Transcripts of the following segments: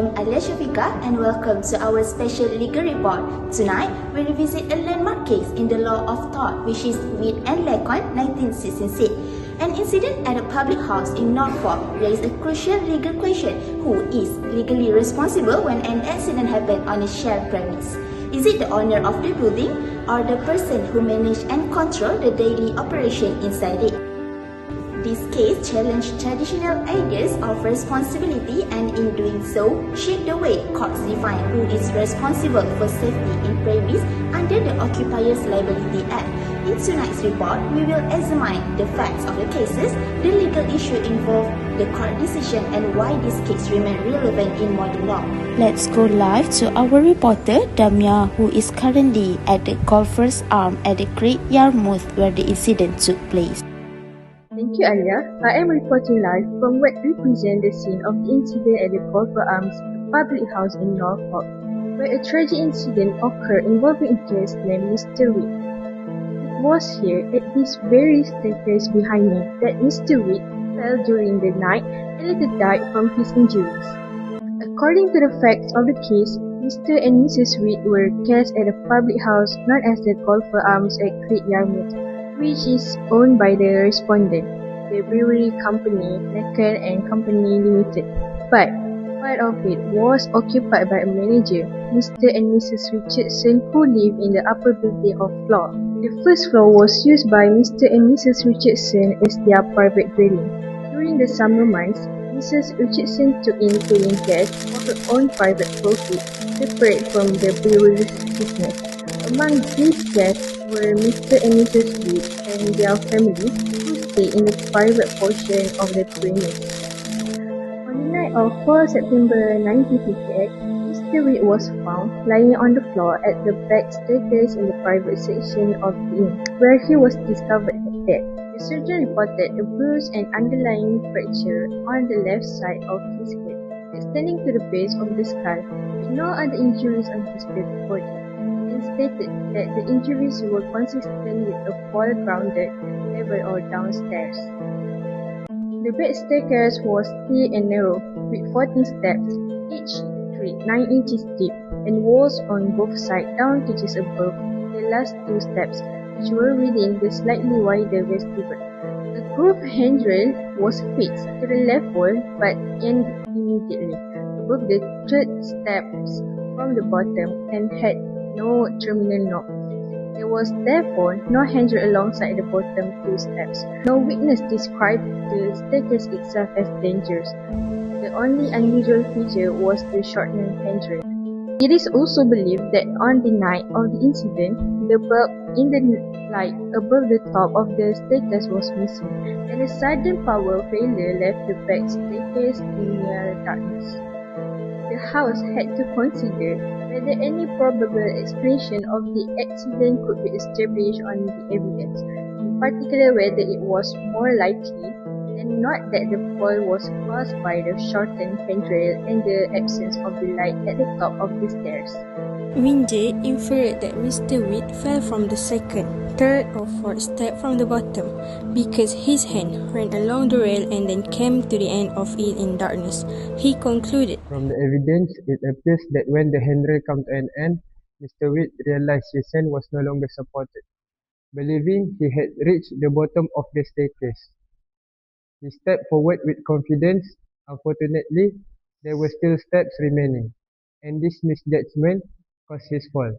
am SYAFIQAH and welcome to our special legal report. Tonight, we revisit a landmark case in the law of tort, which is Witt and Lecon 1966. An incident at a public house in Norfolk raised a crucial legal question: who is legally responsible when an accident happens on a shared premise? Is it the owner of the building or the person who manage and control the daily operation inside it? This case challenged traditional ideas of responsibility and in doing so, shaped the way courts define who is responsible for safety in premise under the Occupier'S Liability Act. In tonight's report, we will examine the facts of the cases, the legal issue involved, the court decision, and why this case remains relevant in modern law. Let's go live to our reporter, DAMIA, who is currently at the Golfer's Arm at the Great Yarmouth where the incident took place. Thank you, ALYA. I am reporting live from what represents the scene of the incident at the Golfer's Arms public house in Norfolk, where a tragic incident occurred involving a guest named Mr. Witt. It was here, at this very staircase behind me, that Mr. Witt fell during the night and later died from his injuries. According to the facts of the case, Mr. and Mrs. Witt were guests at a public house known as the Golfer's Arms at Great Yarmouth, which is owned by the respondent, the brewery company Lecon and Company Limited. But part of it was occupied by a manager, Mr. and Mrs. Richardson, who live in the upper building of floor. The first floor was used by Mr. and Mrs. Richardson as their private dwelling. During the summer months, Mrs. Richardson took in paying guests for her own private profit, separate from the brewery's business. Among these guests were Mr. and Mrs. Witt and their family, who stayed in the private portion of the premise. On the night of 4 September 1958, Mr. Witt was found lying on the floor at the back staircase in the private section of the inn, where he was discovered dead. The surgeon reported a bruise and underlying fracture on the left side of his head, extending to the base of the skull, with no other injuries on his body, and stated that the injuries were consistent with a fall grounded level or downstairs. The back staircase was steep and narrow, with 14 steps, each 9 inches deep, and walls on both sides down to just above the last 2 steps, which were within the slightly wider vestibule. A grooved handrail was fixed to the left wall but ended immediately above the third steps from the bottom and had no terminal knob. There was therefore no handrail alongside the bottom 2 steps. No witness described the staircase itself as dangerous. The only unusual feature was the shortened handrail. It is also believed that on the night of the incident, the bulb in the light above the top of the staircase was missing, and a sudden power failure left the back staircase in near darkness. The house had to consider whether any probable explanation of the accident could be established on the evidence, in particular whether it was more likely than not that the fall was caused by the shortened handrail and the absence of the light at the top of the stairs. Windy inferred that Mr. Witt fell from the second, third or fourth step from the bottom because his hand ran along the rail and then came to the end of it in darkness. He concluded. From the evidence, it appears that when the handrail came to an end, Mr. Witt realized his hand was no longer supported, believing he had reached the bottom of the staircase. He stepped forward with confidence. Unfortunately, there were still steps remaining, and this misjudgment caused his fall.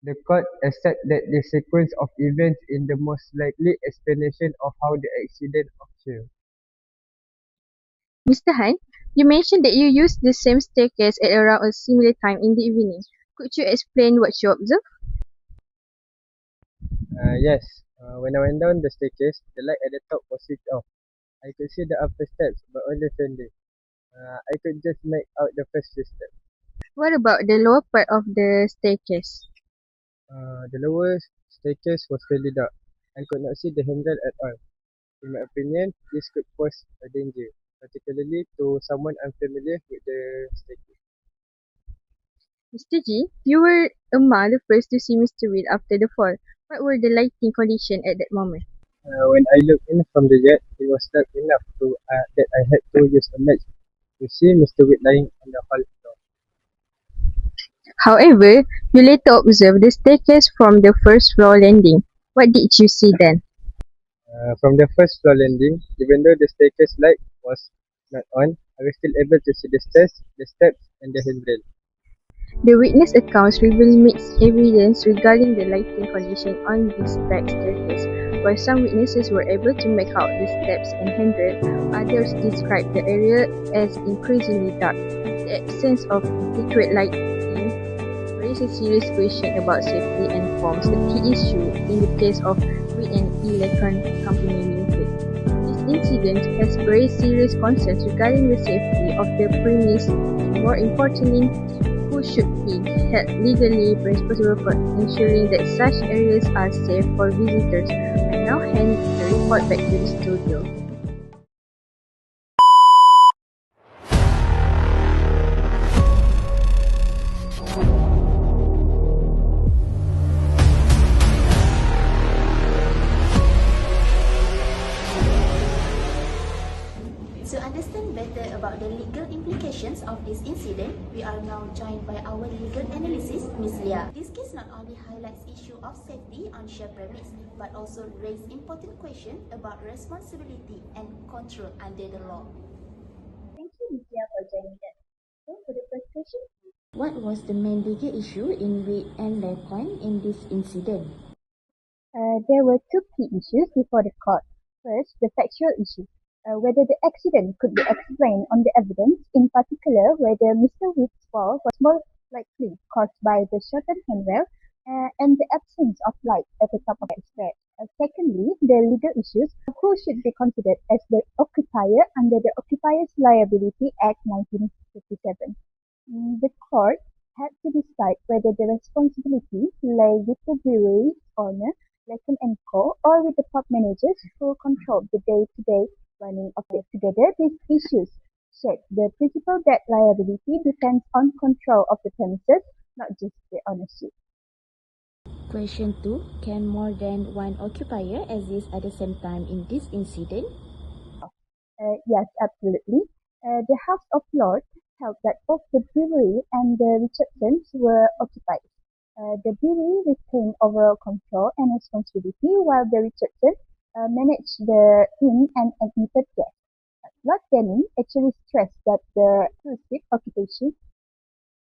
The court accepted that the sequence of events is the most likely explanation of how the accident occurred. Mr. Han, you mentioned that you used the same staircase at around a similar time in the evening. Could you explain what you observed? Yes. When I went down the staircase, the light at the top was switched off. I could see the upper steps, but only faintly. I could just make out the first 2 steps. What about the lower part of the staircase? The lower staircase was fairly dark. I could not see the handrail at all. In my opinion, this could pose a danger, particularly to someone unfamiliar with the staircase. Mr. G, you were among the first to see Mr. Witt after the fall. What were the lighting conditions at that moment? When I looked in from the yard, it was dark enough that I had to use a match to see Mr. Witt lying on the hall floor. However, you later observed the staircase from the first floor landing. What did you see then? From the first floor landing, even though the staircase light was not on, I was still able to see the stairs, the steps, and the handrail. The witness accounts reveal mixed evidence regarding the lighting condition on this back staircase. While some witnesses were able to make out the steps and handrail, others described the area as increasingly dark. The absence of adequate lighting raises a serious question about safety and forms a key issue in the case of Reed and Elecon Company Limited. This incident has raised serious concerns regarding the safety of the premise and, more importantly, who should be held legally responsible for ensuring that such areas are safe for visitors. I now hand the report back to the studio. To understand better about the legal implications of this incident, we are now joined by our legal analyst, Ms. Leah. This case not only highlights issue of safety on shared premise, but also raises important questions about responsibility and control under the law. Thank you, Ms. Leah, for joining us. So, for the first question, What was the main legal issue in Reed and Elecon in this incident? there were two key issues before the court. First, the factual issue. Whether the accident could be explained on the evidence, in particular whether Mr. Witt's fall was more likely caused by the shortened handrail and the absence of light at the top of the stair. Secondly, the legal issues of who should be considered as the occupier under the Occupier'S Liability Act 1957. The court had to decide whether the responsibility lay with the brewery's owner, Laken & Co., or with the pub managers who controlled the day-to-day running of it. Together, these issues shape the principle that liability depends on control of the premises, not just the ownership. Question 2. Can more than one occupier exist at the same time in this incident? Yes, absolutely. The House of Lords held that both the brewery and the Richardsons were occupied. The brewery retained overall control and responsibility, while the Richardsons managed the inn and admitted guests. Lord Denning actually stressed that the exclusive occupation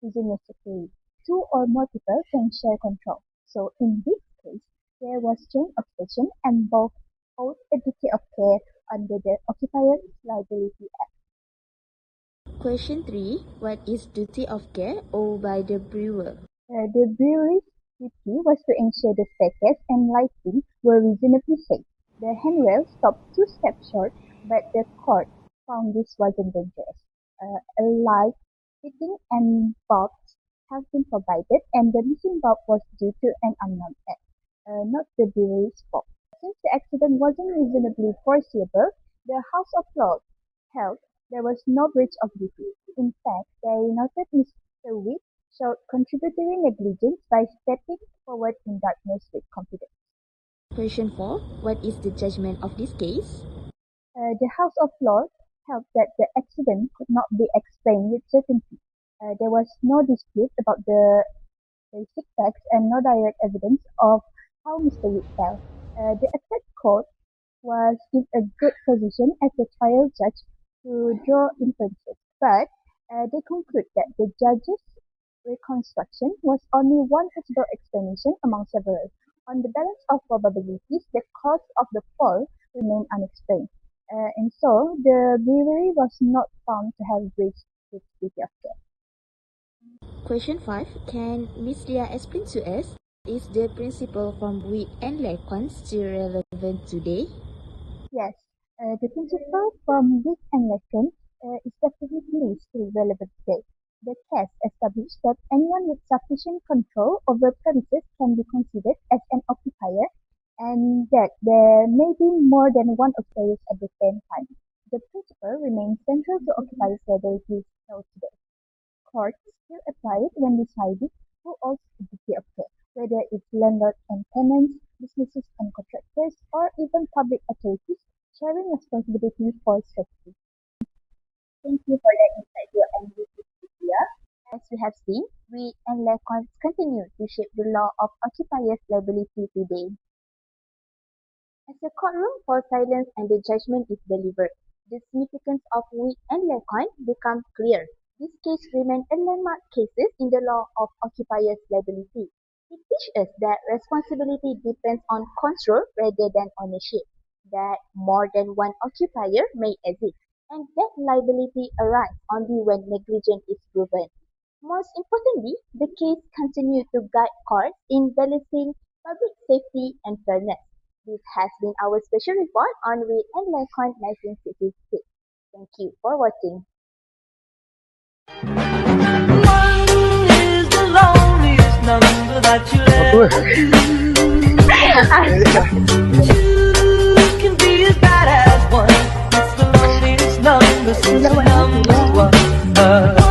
isn't necessary. Two or more people can share control. So in this case, there was joint occupation and both owed a duty of care under the Occupier'S Liability Act. Question 3. What is duty of care owed by the brewer? The brewery's duty was to ensure the staircase and lighting were reasonably safe. The handrail stopped 2 steps short, but the court found this wasn't dangerous. A light fitting and bulbs have been provided, and the missing bulb was due to an unknown act, not the brewery's fault. Since the accident wasn't reasonably foreseeable, the House of Lords held there was no breach of duty. In fact, they noted Mr. Witt showed contributory negligence by stepping forward in darkness with confidence. Question 4. What is the judgment of this case? The House of Lords held that the accident could not be explained with certainty. There was no dispute about the basic facts and no direct evidence of how Mr. Witt fell. The appellate court was in a good position as a trial judge to draw inferences, but they conclude that the judge's reconstruction was only one possible explanation among several. On the balance of probabilities, the cause of the fall remained unexplained, and so the brewery was not found to have breached its duty of care. Question 5. Can Ms. Leah explain to us, is the principle from Witt and Elecon still relevant today? Yes, the principle from Witt and Elecon is definitely still relevant today. The case established that anyone with sufficient control over premises can be considered as an occupier, and that there may be more than one occupier at the same time. The principle remains central to occupiers' liability till today. Courts still apply it when deciding who owes the duty of care, whether it's landlords and tenants, businesses and contractors, or even public authorities sharing responsibility for safety. Thank you for that insightful analysis, Lydia. As we have seen, Reed and Lacon continue to shape the law of occupiers' liability today. As the courtroom falls silent and the judgment is delivered, the significance of Reed and Lacon becomes clear. This case remains a landmark case in the law of occupiers' liability. It teaches us that responsibility depends on control rather than ownership, that more than one occupier may exist, and that liability arises only when negligence is proven. Most importantly, the case continues to guide courts in balancing public safety and fairness. This has been our special report on Reed and Lacon 1966. Thank you for watching. One is the loneliest number that you'll ever do. Two can be as bad as one. It's the loneliest number since the number one.